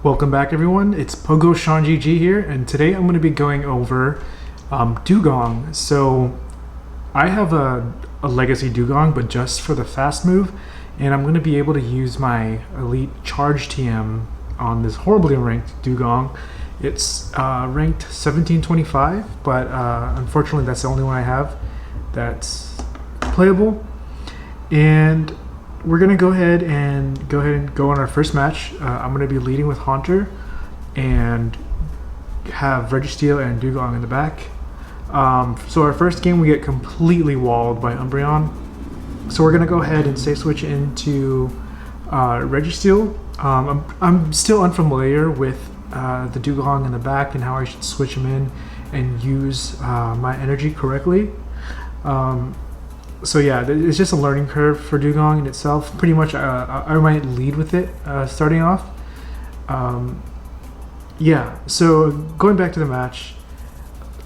Welcome back, everyone. It's Pogo Sean GG here, and today I'm going to be going over DEWGONG. So I have a Legacy Dewgong, but just for the fast move, and I'm going to be able to use my Elite Charge TM on this horribly ranked DEWGONG. It's ranked 1725, but unfortunately that's the only one I have that's playable. And we're gonna go ahead and go on our first match. I'm gonna be leading with Haunter and have Registeel and DEWGONG in the back. So our first game we get completely walled by Umbreon. So we're gonna go ahead and safe switch into Registeel. I'm still unfamiliar with the DEWGONG in the back and how I should switch them in and use my energy correctly. So yeah, it's just a learning curve for DEWGONG in itself. Pretty much I might lead with it starting off. Yeah, so going back to the match,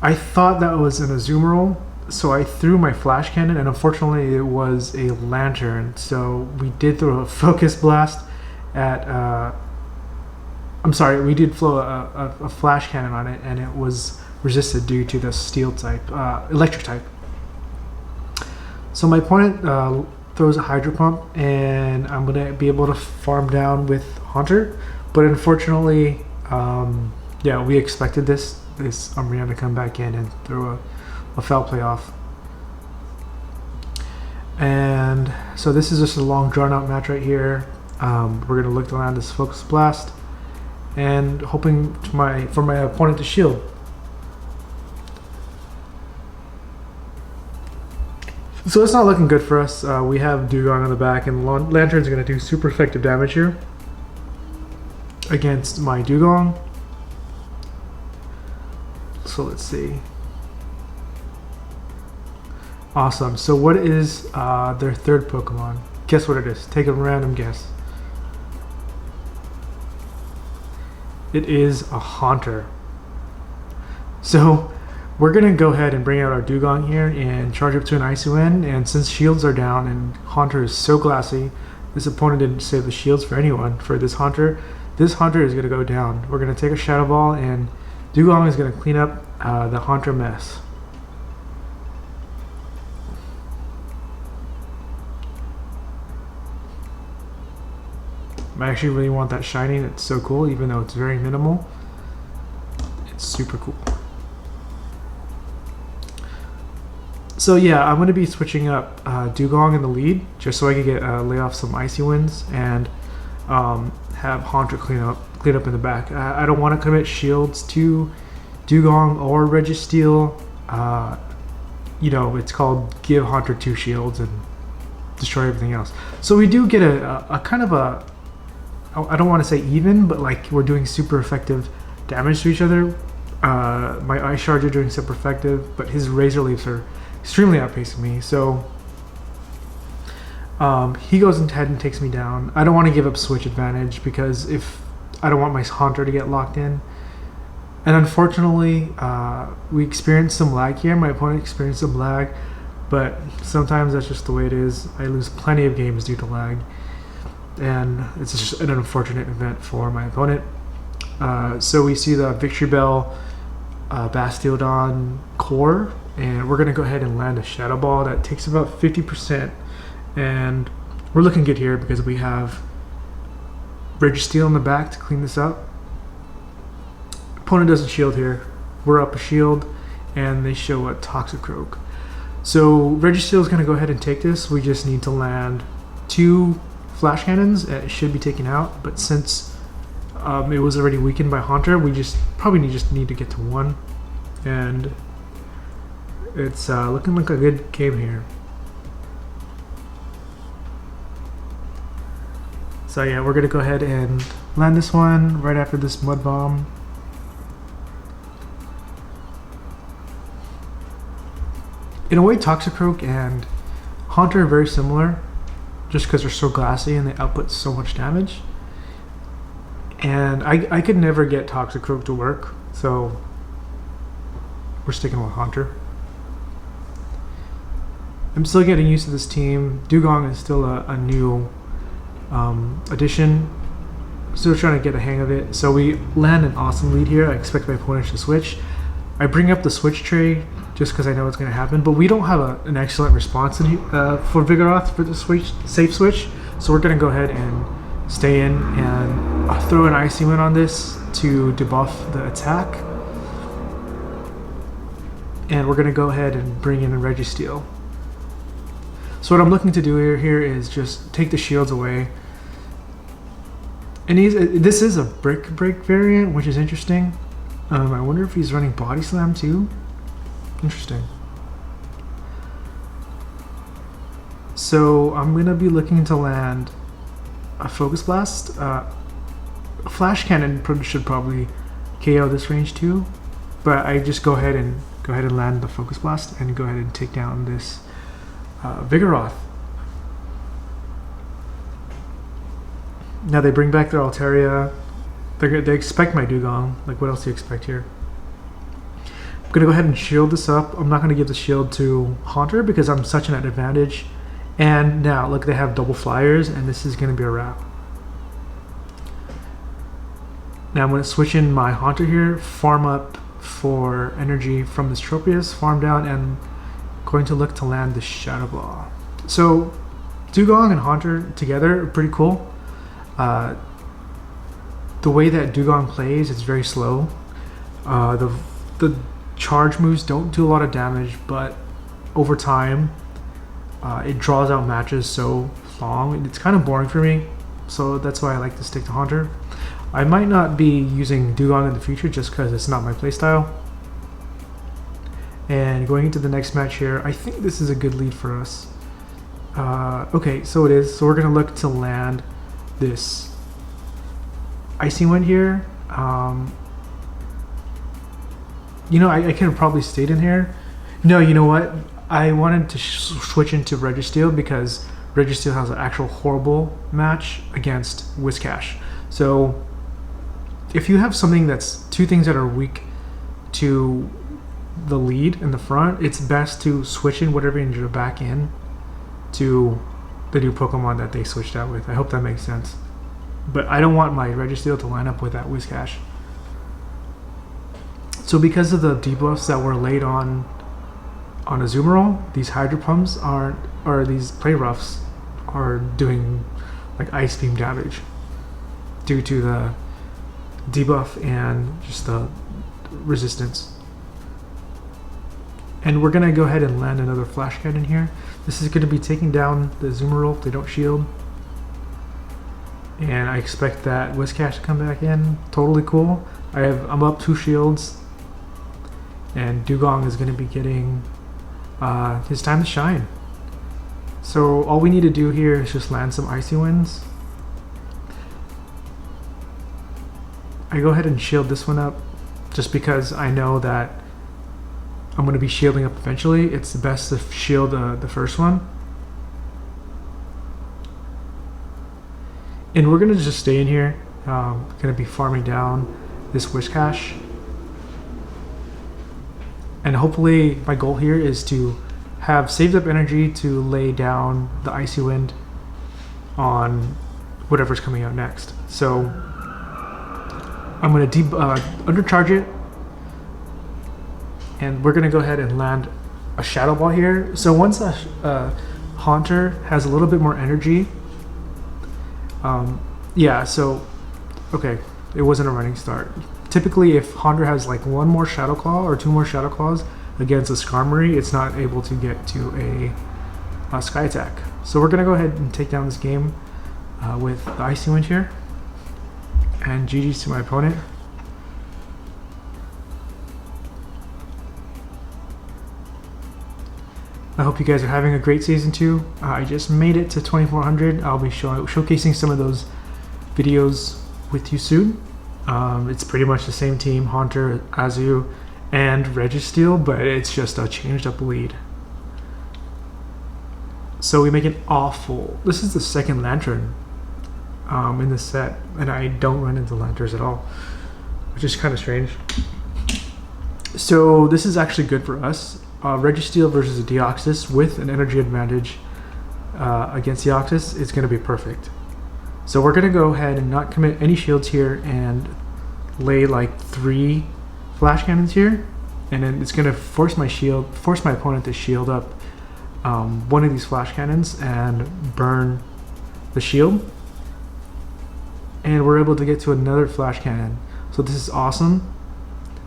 I thought that was an Azumarill, so I threw my Flash Cannon, and unfortunately it was a Lantern. So we did throw a Focus Blast at, I'm sorry, we did throw a Flash Cannon on it, and it was resisted due to the Steel type, Electric type. So my opponent throws a Hydro Pump, and I'm going to be able to farm down with Haunter. But unfortunately, yeah, we expected this Umbreon to come back in and throw a foul play off. And so this is just a long drawn out match right here. We're going to look to land this Focus Blast and hoping for my opponent to shield. So it's not looking good for us. We have DEWGONG on the back, and Lantern's going to do super effective damage here against my DEWGONG. So let's see. Awesome. So what is their third Pokemon? Guess what it is. Take a random guess. It is a Haunter. So we're going to go ahead and bring out our DEWGONG here and charge up to an Icy Wind, and since shields are down and Haunter is so glassy, this opponent didn't save the shields for anyone. For this Haunter is going to go down. We're going to take a Shadow Ball, and DEWGONG is going to clean up the Haunter mess. I actually really want that shiny. It's so cool, even though it's very minimal. It's super cool. So yeah, I'm going to be switching up DEWGONG in the lead just so I can get lay off some Icy Winds and have Haunter clean up in the back. I don't want to commit shields to DEWGONG or Registeel. You know, it's called give Haunter 2 shields and destroy everything else. So we do get a kind of a, I don't want to say even, but like we're doing super effective damage to each other. My Ice Shards are doing super effective, but his Razor Leafs are extremely outpacing me. So he goes ahead and takes me down. I don't want to give up switch advantage because if I don't want my Haunter to get locked in. And unfortunately, we experienced some lag here. My opponent experienced some lag, but sometimes that's just the way it is. I lose plenty of games due to lag, and it's just an unfortunate event for my opponent. So we see the Victory Bell, Bastiodon core, and we're going to go ahead and land a Shadow Ball that takes about 50%, and we're looking good here because we have Registeel in the back to clean this up. Opponent doesn't shield here. We're up a shield, and they show a Toxicroak. So Registeel is going to go ahead and take this. We just need to land 2 Flash Cannons. It should be taken out, but since it was already weakened by Haunter, we just probably just need to get to 1, and it's looking like a good game here. So yeah, we're gonna go ahead and land this one right after this Mud Bomb. In a way, Toxicroak and Haunter are very similar, just because they're so glassy and they output so much damage. And I could never get Toxicroak to work, so we're sticking with Haunter. I'm still getting used to this team. DEWGONG is still a new addition Still trying to get a hang of it. So we land an awesome lead here. I expect my opponent to switch. I bring up the switch tray just because I know it's going to happen, but we don't have an excellent response for Vigoroth for the safe switch. So we're going to go ahead and stay in and throw an Icy Wind on this to debuff the attack. And we're going to go ahead and bring in a Registeel. So what I'm looking to do here is just take the shields away. And this is a brick break variant, which is interesting. I wonder if he's running Body Slam too. Interesting. So I'm gonna be looking to land a Focus Blast. A Flash Cannon should probably KO this range too, but I just go ahead and land the Focus Blast and go ahead and take down this Vigoroth. Now they bring back their Altaria. They expect my Dewgong. Like, what else do you expect here? I'm gonna go ahead and shield this up. I'm not gonna give the shield to Haunter because I'm such an advantage. And now look, they have double flyers, and this is gonna be a wrap. Now I'm gonna switch in my Haunter here, farm up for energy from this Tropius, farm down, and going to look to land the Shadow Ball. So Dewgong and Haunter together are pretty cool. The way that Dewgong plays, it's very slow. The charge moves don't do a lot of damage, but over time, it draws out matches so long. It's kind of boring for me, so that's why I like to stick to Haunter. I might not be using Dewgong in the future just because it's not my playstyle. And going into the next match here, I think this is a good lead for us. Okay, so it is. So we're gonna look to land this Icy Wind here. You know, I could have probably stayed in here. No, you know what? I wanted to switch into Registeel because Registeel has an actual horrible match against Whiscash. So if you have something that's two things that are weak to the lead in the front, it's best to switch in whatever you need to back in to the new Pokemon that they switched out with. I hope that makes sense. But I don't want my Registeel to line up with that Whiscash. So because of the debuffs that were laid on Azumarill, these Hydro Pumps or these Play Roughs are doing like Ice Beam damage due to the debuff and just the resistance. And we're gonna go ahead and land another Flash Cannon here. This is gonna be taking down the Azumarill if they don't shield. And I expect that Whiscash to come back in. Totally cool. I'm up 2 shields. And Dewgong is gonna be getting his time to shine. So all we need to do here is just land some Icy Winds. I go ahead and shield this one up just because I know that I'm going to be shielding up eventually. It's best to shield the first one. And we're going to just stay in here. Going to be farming down this Whiscash. And hopefully my goal here is to have saved up energy to lay down the Icy Wind on whatever's coming out next. So I'm going to undercharge it. And we're going to go ahead and land a Shadow Ball here. So once a Haunter has a little bit more energy, yeah, so, okay, it wasn't a running start. Typically, if Haunter has like 1 more Shadow Claw or 2 more Shadow Claws against a Skarmory, it's not able to get to a Sky Attack. So we're going to go ahead and take down this game with the Icy Wind here. And GG's to my opponent. I hope you guys are having a great season 2. I just made it to 2400. I'll be showcasing some of those videos with you soon. It's pretty much the same team, Haunter, Azu, and Registeel, but it's just a changed up lead. So we make an awful. This is the second Lantern in this set, and I don't run into Lanterns at all, which is kind of strange. So this is actually good for us. Registeel versus a Deoxys with an energy advantage against Deoxys is going to be perfect. So we're gonna go ahead and not commit any shields here and lay like 3 flash cannons here, and then it's gonna force my opponent to shield up one of these flash cannons and burn the shield, and we're able to get to another flash cannon. So this is awesome.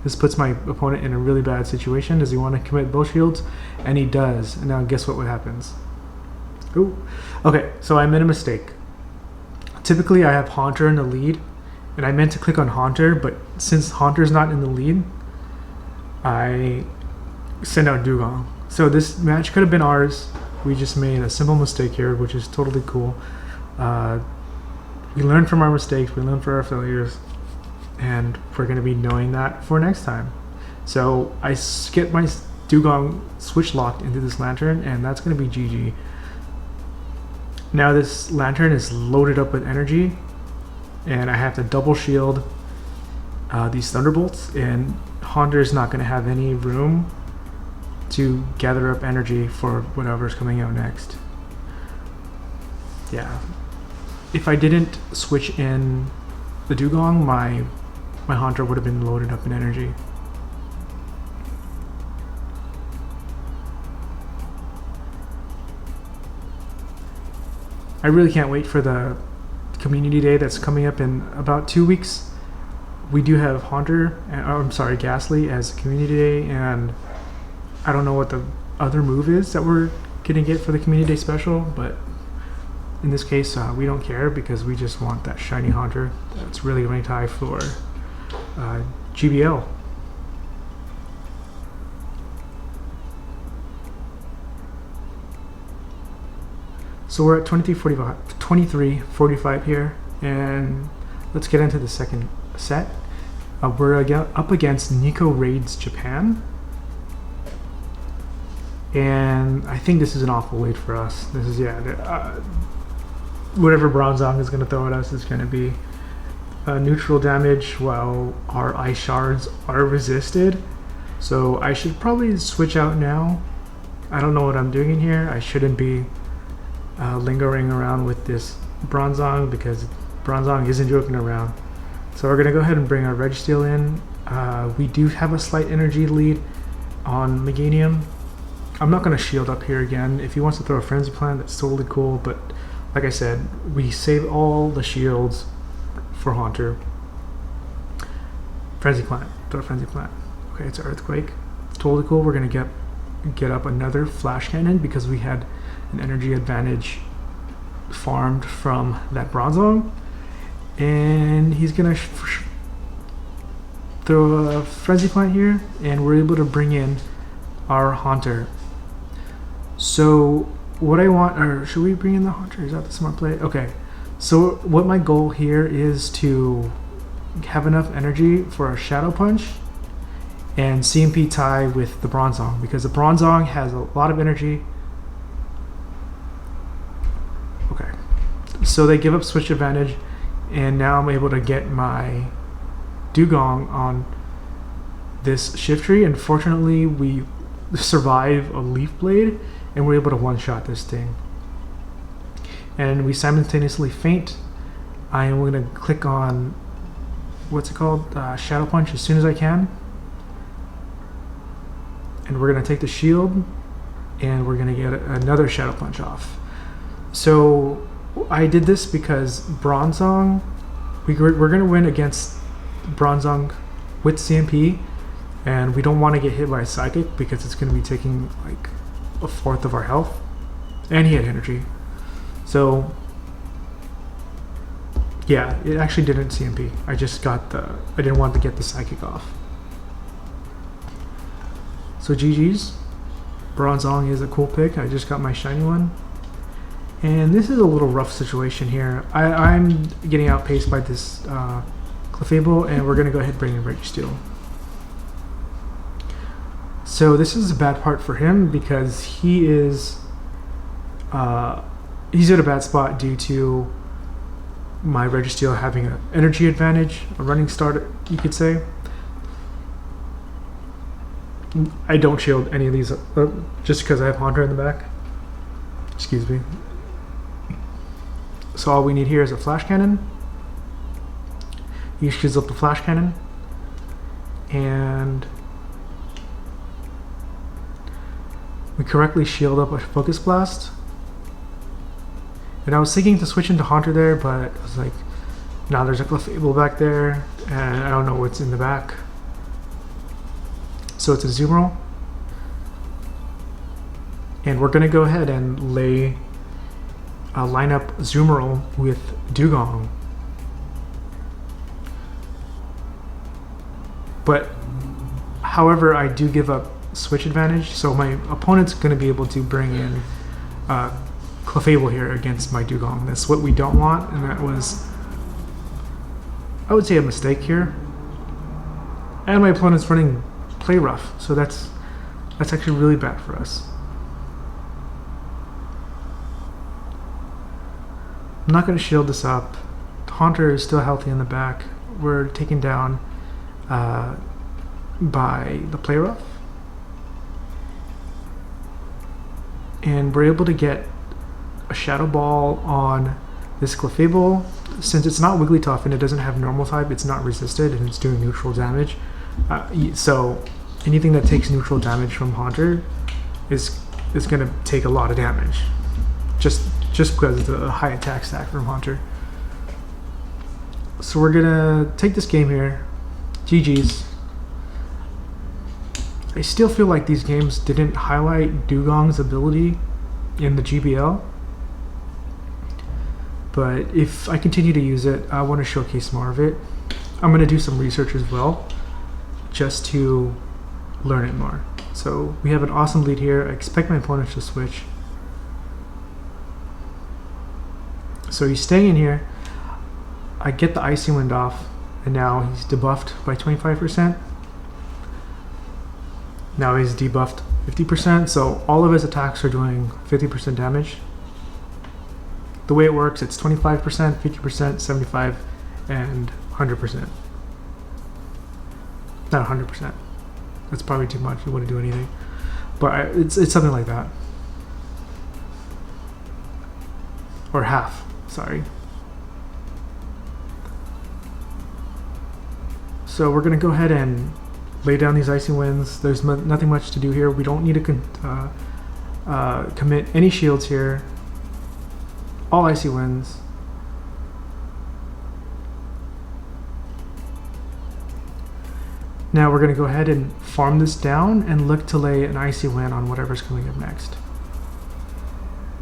This puts my opponent in a really bad situation. Does he want to commit both shields? And he does. And now guess what happens? Ooh. Okay, so I made a mistake. Typically I have Haunter in the lead, and I meant to click on Haunter, but since Haunter's not in the lead, I send out Dewgong. So this match could have been ours. We just made a simple mistake here, which is totally cool. We learn from our mistakes, we learn from our failures, and we're going to be knowing that for next time. So I get my Dewgong switch locked into this lantern, and that's going to be GG. Now this lantern is loaded up with energy, and I have to double shield these thunderbolts, and Haunter's not going to have any room to gather up energy for whatever's coming out next. Yeah. If I didn't switch in the Dewgong, my Haunter would have been loaded up in energy. I really can't wait for the community day that's coming up in about 2 weeks. We do have Ghastly as a community day, and I don't know what the other move is that we're gonna get for the community day special, but in this case we don't care because we just want that shiny Haunter that's really ranked high for GBL. So we're at 23:45 here, and let's get into the second set. We're up against Nico Raids Japan, and I think this is an awful lead for us. This is, whatever Bronzong is going to throw at us is going to be neutral damage while our ice shards are resisted. So I should probably switch out now. I don't know what I'm doing in here. I shouldn't be lingering around with this Bronzong because Bronzong isn't joking around. So we're going to go ahead and bring our Registeel in. We do have a slight energy lead on Meganium. I'm not going to shield up here again. If he wants to throw a Frenzy Plant, that's totally cool, but like I said, we save all the shields for Haunter. Frenzy Plant. Throw a Frenzy Plant. Okay, it's an Earthquake. It's totally cool. We're going to get up another Flash Cannon because we had an energy advantage farmed from that Bronzong. And he's going to throw a Frenzy Plant here, and we're able to bring in our Haunter. So what I want, or should we bring in the Haunter? Is that the smart play? Okay. So what my goal here is to have enough energy for a Shadow Punch and CMP tie with the Bronzong, because the Bronzong has a lot of energy. Okay. So they give up switch advantage, and now I'm able to get my Dewgong on this Shift Tree. Unfortunately, we survive a Leaf Blade, and we're able to one-shot this thing. And we simultaneously feint. I am going to click on, what's it called, Shadow Punch as soon as I can. And we're going to take the shield, and we're going to get another Shadow Punch off. So I did this because Bronzong, we're going to win against Bronzong with CMP, and we don't want to get hit by a Psychic because it's going to be taking like a fourth of our health, and he had energy. So yeah, it actually didn't CMP. I didn't want to get the Psychic off. So GG's. Bronzong is a cool pick. I just got my shiny one. And this is a little rough situation here. I'm getting outpaced by this Clefable, and we're going to go ahead and bring in Registeel. So this is a bad part for him because he is he's at a bad spot due to my Registeel having an energy advantage, a running start, you could say. I don't shield any of these just because I have Haunter in the back. Excuse me. So all we need here is a flash cannon. He shoots up the flash cannon, and we correctly shield up a focus blast. And I was thinking to switch into Haunter there, but I was like, nah, there's a Clefable back there, and I don't know what's in the back. So it's a Zoom roll. And we're gonna go ahead and line up Zoomerl with Dewgong. But however, I do give up switch advantage, so my opponent's gonna be able to bring in Clefable here against my Dewgong. That's what we don't want, and that was, I would say, a mistake here. And my opponent's running Play Rough, so that's actually really bad for us. I'm not going to shield this up. Haunter is still healthy in the back. We're taken down by the Play Rough. And we're able to get a Shadow Ball on this Clefable. Since it's not Wigglytuff and it doesn't have normal type, it's not resisted and it's doing neutral damage. So anything that takes neutral damage from Haunter is going to take a lot of damage. Just because of the high attack stack from Haunter. So we're gonna take this game here. GG's. I still feel like these games didn't highlight Dewgong's ability in the GBL. But if I continue to use it, I want to showcase more of it. I'm gonna do some research as well, just to learn it more. So we have an awesome lead here. I expect my opponent to switch. So he's staying in here. I get the Icy Wind off, and now he's debuffed by 25%. Now he's debuffed 50%, so all of his attacks are doing 50% damage. The way it works, it's 25%, 50%, 75%, and 100%. Not 100%. That's probably too much. You wouldn't do anything. But it's something like that. Or half. Sorry. So we're going to go ahead and lay down these Icy Winds. There's nothing much to do here. We don't need to commit any shields here. All Icy Winds. Now we're going to go ahead and farm this down and look to lay an Icy Wind on whatever's coming up next.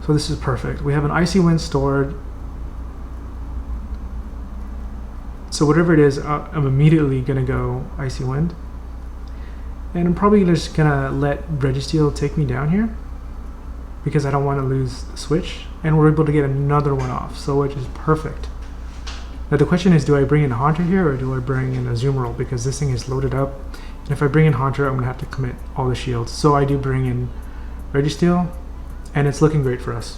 So this is perfect. We have an Icy Wind stored. So whatever it is, I'm immediately going to go Icy Wind. And I'm probably just going to let Registeel take me down here, because I don't want to lose the switch. And we're able to get another one off, so which is perfect. Now the question is, do I bring in a Haunter here, or do I bring in a Zoomerl? Because this thing is loaded up. And if I bring in Haunter, I'm going to have to commit all the shields. So I do bring in Registeel, and it's looking great for us.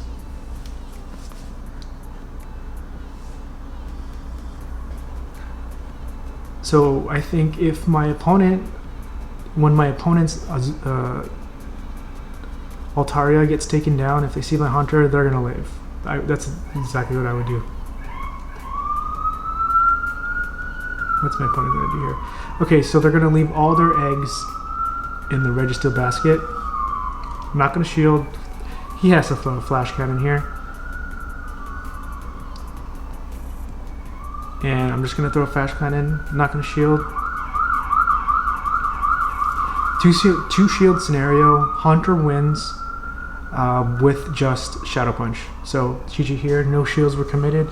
So I think if my opponent, when my opponent's Altaria gets taken down, if they see my Haunter, they're gonna live. That's exactly what I would do. What's my opponent gonna do here? Okay, so they're gonna leave all their eggs in the Registeel basket. I'm not gonna shield. He has to throw a flash cannon here. And I'm just going to throw a flash cannon. I'm not going to shield. Two shield scenario. Haunter wins with just Shadow Punch. So GG here. No shields were committed.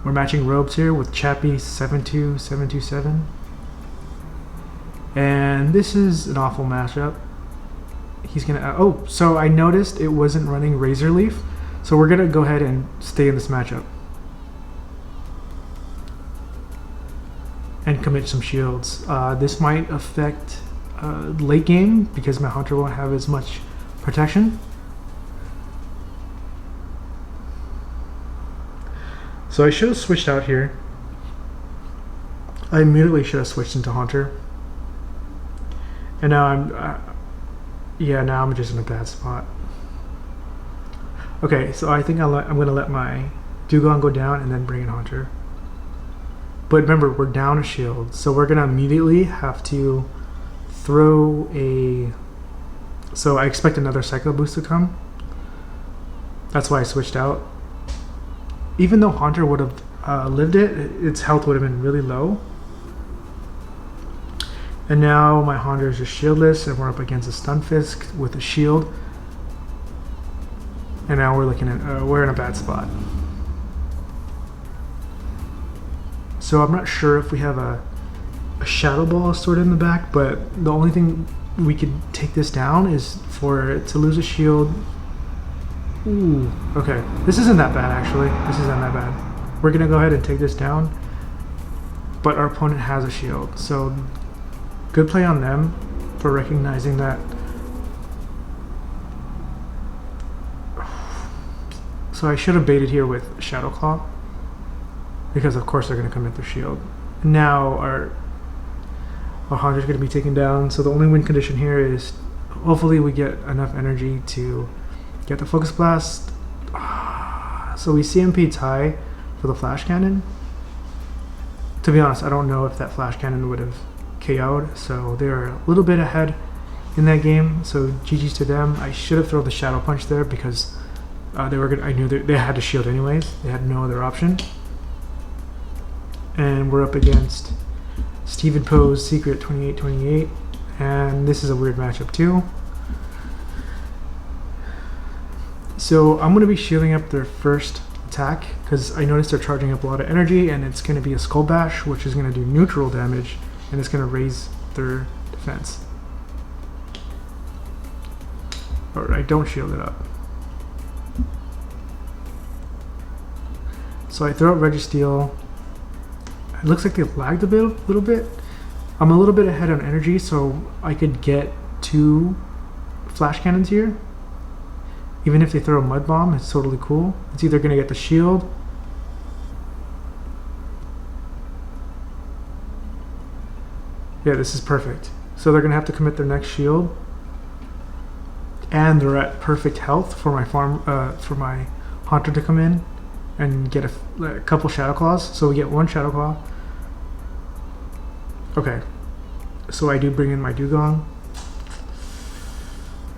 We're matching robes here with Chappie 72727. And this is an awful mashup. He's gonna, oh, so I noticed it wasn't running Razor Leaf. So we're gonna go ahead and stay in this matchup. And commit some shields. This might affect late game because my Haunter won't have as much protection. So I should have switched out here. I immediately should have switched into Haunter. And now now I'm just in a bad spot. Okay, so I think I'm going to let my Dewgong go down and then bring in Haunter. But remember, we're down a shield, so we're going to immediately have to throw a... So I expect another Cycle Boost to come. That's why I switched out. Even though Haunter would have lived it, its health would have been really low. And now my Haunter is just shieldless, and we're up against a Stunfisk with a shield. And now we're looking at we're in a bad spot. So I'm not sure if we have a Shadow Ball stored in the back, but the only thing we could take this down is for it to lose a shield. Ooh, okay. This isn't that bad, actually. This isn't that bad. We're gonna go ahead and take this down, but our opponent has a shield, so good play on them for recognizing that. So I should have baited here with Shadow Claw, because of course they're going to come at their shield. Now our Haunter's going to be taken down, so the only win condition here is hopefully we get enough energy to get the Focus Blast. So we CMP tie for the Flash Cannon. To be honest, I don't know if that Flash Cannon would have KO'd, so they're a little bit ahead in that game, so GG's to them. I should have thrown the Shadow Punch there because I knew they had to shield anyways. They had no other option. And we're up against Stephen Poe's Secret 2828, and this is a weird matchup too. So I'm going to be shielding up their first attack because I noticed they're charging up a lot of energy, and it's going to be a Skull Bash, which is going to do neutral damage, and it's going to raise their defense. Alright, don't shield it up. So I throw out Registeel. It looks like they lagged a little bit. I'm a little bit ahead on energy, so I could get 2 Flash Cannons here. Even if they throw a Mud Bomb, it's totally cool. It's either going to get the shield. Yeah, this is perfect. So they're going to have to commit their next shield. And they're at perfect health for my for my Haunter to come in and get a couple Shadow Claws. So we get 1 Shadow Claw. Okay. So I do bring in my Dewgong.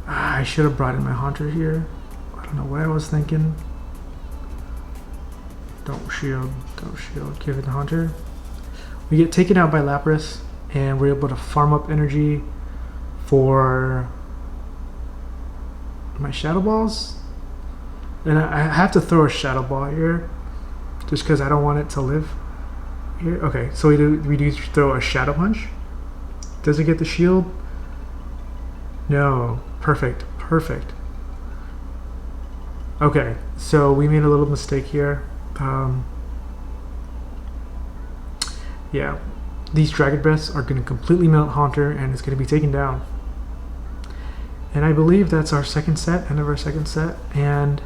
I should have brought in my Haunter here. I don't know what I was thinking. Don't shield, give it the Haunter. We get taken out by Lapras, and we're able to farm up energy for my Shadow Balls. And I have to throw a Shadow Ball here, just because I don't want it to live here. Okay, so we do throw a Shadow Punch. Does it get the shield? No. Perfect. Okay, so we made a little mistake here. Yeah, these Dragon Breaths are going to completely melt Haunter, and it's going to be taken down. And I believe that's our second set, end of our second set, and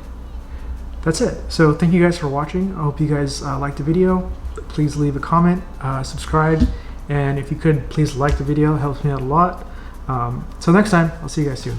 that's it. So thank you guys for watching. I hope you guys liked the video. Please leave a comment, subscribe, and if you could, please like the video. It helps me out a lot. Till next time, I'll see you guys soon.